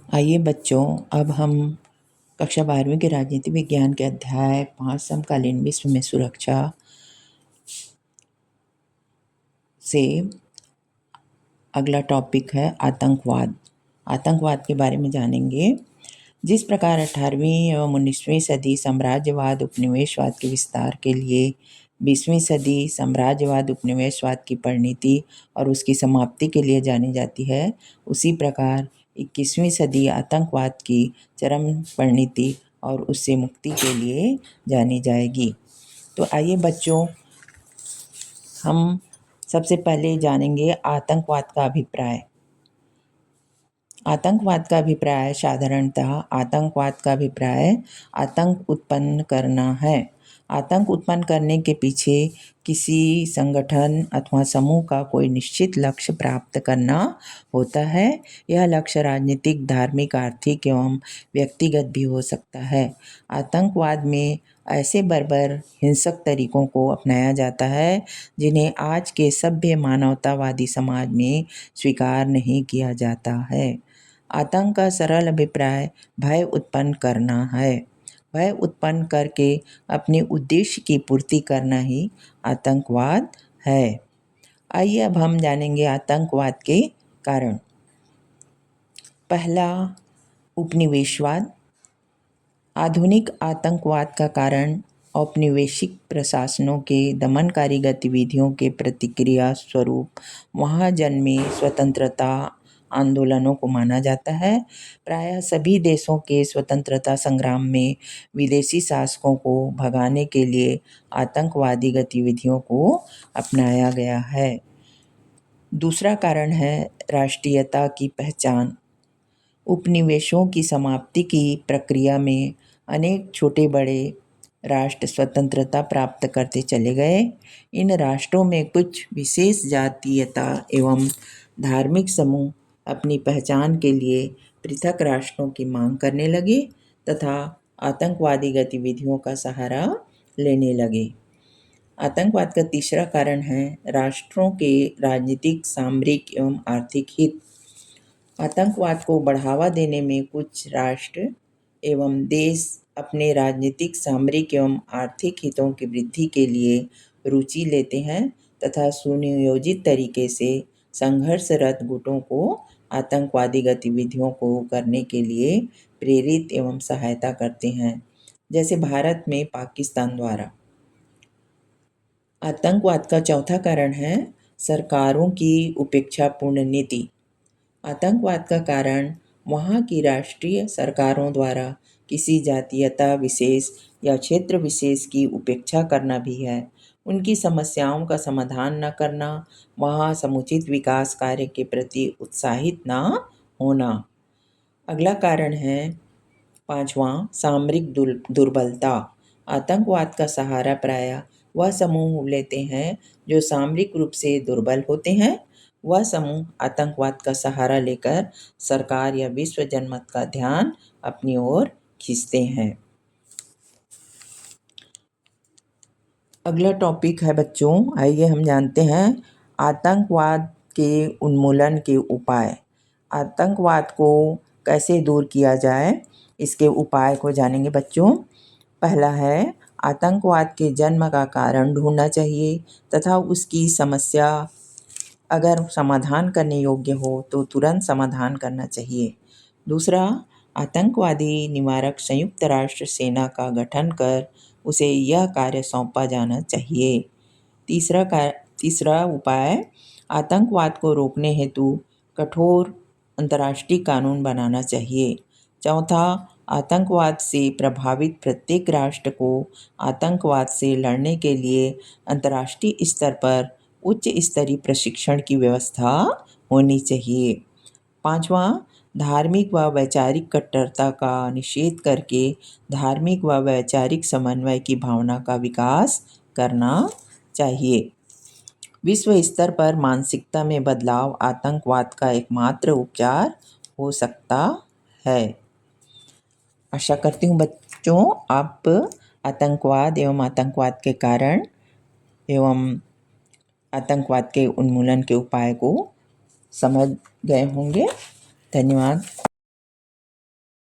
आइए बच्चों, अब हम कक्षा 12वीं के राजनीति विज्ञान के अध्याय 5 समकालीन विश्व में सुरक्षा से अगला टॉपिक है आतंकवाद। आतंकवाद के बारे में जानेंगे। जिस प्रकार 18वीं एवं 19वीं सदी साम्राज्यवाद उपनिवेशवाद के विस्तार के लिए, 20वीं सदी साम्राज्यवाद उपनिवेशवाद की परिणति और उसकी समाप्ति के लिए जानी जाती है, उसी प्रकार 21वीं सदी आतंकवाद की चरम परिणति और उससे मुक्ति के लिए जानी जाएगी। तो आइए बच्चों, हम सबसे पहले जानेंगे आतंकवाद का अभिप्राय। आतंकवाद का अभिप्राय साधारणतः आतंकवाद का अभिप्राय आतंक उत्पन्न करना है। आतंक उत्पन्न करने के पीछे किसी संगठन अथवा समूह का कोई निश्चित लक्ष्य प्राप्त करना होता है। यह लक्ष्य राजनीतिक, धार्मिक, आर्थिक एवं व्यक्तिगत भी हो सकता है। आतंकवाद में ऐसे बर्बर हिंसक तरीकों को अपनाया जाता है जिन्हें आज के सभ्य मानवतावादी समाज में स्वीकार नहीं किया जाता है। आतंक का सरल अभिप्राय भय उत्पन्न करना है। भय उत्पन्न करके अपने उद्देश्य की पूर्ति करना ही आतंकवाद है। आइए अब हम जानेंगे आतंकवाद के कारण। पहला, उपनिवेशवाद। आधुनिक आतंकवाद का कारण औपनिवेशिक प्रशासनों के दमनकारी गतिविधियों के प्रतिक्रिया स्वरूप वहाँ जन्मे स्वतंत्रता आंदोलनों को माना जाता है। प्रायः सभी देशों के स्वतंत्रता संग्राम में विदेशी शासकों को भगाने के लिए आतंकवादी गतिविधियों को अपनाया गया है। दूसरा कारण है राष्ट्रीयता की पहचान। उपनिवेशों की समाप्ति की प्रक्रिया में अनेक छोटे बड़े राष्ट्र स्वतंत्रता प्राप्त करते चले गए। इन राष्ट्रों में कुछ विशेष जातीयता एवं धार्मिक समूह अपनी पहचान के लिए पृथक राष्ट्रों की मांग करने लगे तथा आतंकवादी गतिविधियों का सहारा लेने लगे। आतंकवाद का तीसरा कारण है राष्ट्रों के राजनीतिक, सामरिक एवं आर्थिक हित। आतंकवाद को बढ़ावा देने में कुछ राष्ट्र एवं देश अपने राजनीतिक, सामरिक एवं आर्थिक हितों की वृद्धि के लिए रुचि लेते हैं तथा सुनियोजित तरीके से संघर्षरत गुटों को आतंकवादी गतिविधियों को करने के लिए प्रेरित एवं सहायता करते हैं, जैसे भारत में पाकिस्तान द्वारा। आतंकवाद का चौथा कारण है सरकारों की उपेक्षापूर्ण नीति। आतंकवाद का कारण वहाँ की राष्ट्रीय सरकारों द्वारा किसी जातीयता विशेष या क्षेत्र विशेष की उपेक्षा करना भी है। उनकी समस्याओं का समाधान न करना, वहाँ समुचित विकास कार्य के प्रति उत्साहित न होना। अगला कारण है पांचवा, सामरिक दुर्बलता। आतंकवाद का सहारा प्रायः वह समूह लेते हैं जो सामरिक रूप से दुर्बल होते हैं। वह समूह आतंकवाद का सहारा लेकर सरकार या विश्व जनमत का ध्यान अपनी ओर खींचते हैं। अगला टॉपिक है बच्चों, आइए हम जानते हैं आतंकवाद के उन्मूलन के उपाय। आतंकवाद को कैसे दूर किया जाए, इसके उपाय को जानेंगे बच्चों। पहला है आतंकवाद के जन्म का कारण ढूंढना चाहिए तथा उसकी समस्या अगर समाधान करने योग्य हो तो तुरंत समाधान करना चाहिए। दूसरा, आतंकवादी निवारक संयुक्त राष्ट्र सेना का गठन कर उसे यह कार्य सौंपा जाना चाहिए। तीसरा उपाय, आतंकवाद को रोकने हेतु कठोर अंतर्राष्ट्रीय कानून बनाना चाहिए। चौथा, आतंकवाद से प्रभावित प्रत्येक राष्ट्र को आतंकवाद से लड़ने के लिए अंतर्राष्ट्रीय स्तर पर उच्च स्तरीय प्रशिक्षण की व्यवस्था होनी चाहिए। पांचवा, धार्मिक व वैचारिक कट्टरता का निषेध करके धार्मिक व वैचारिक समन्वय की भावना का विकास करना चाहिए। विश्व स्तर पर मानसिकता में बदलाव आतंकवाद का एकमात्र उपचार हो सकता है। आशा करती हूँ बच्चों आप आतंकवाद एवं आतंकवाद के कारण एवं आतंकवाद के उन्मूलन के उपाय को समझ गए होंगे। धन्यवाद।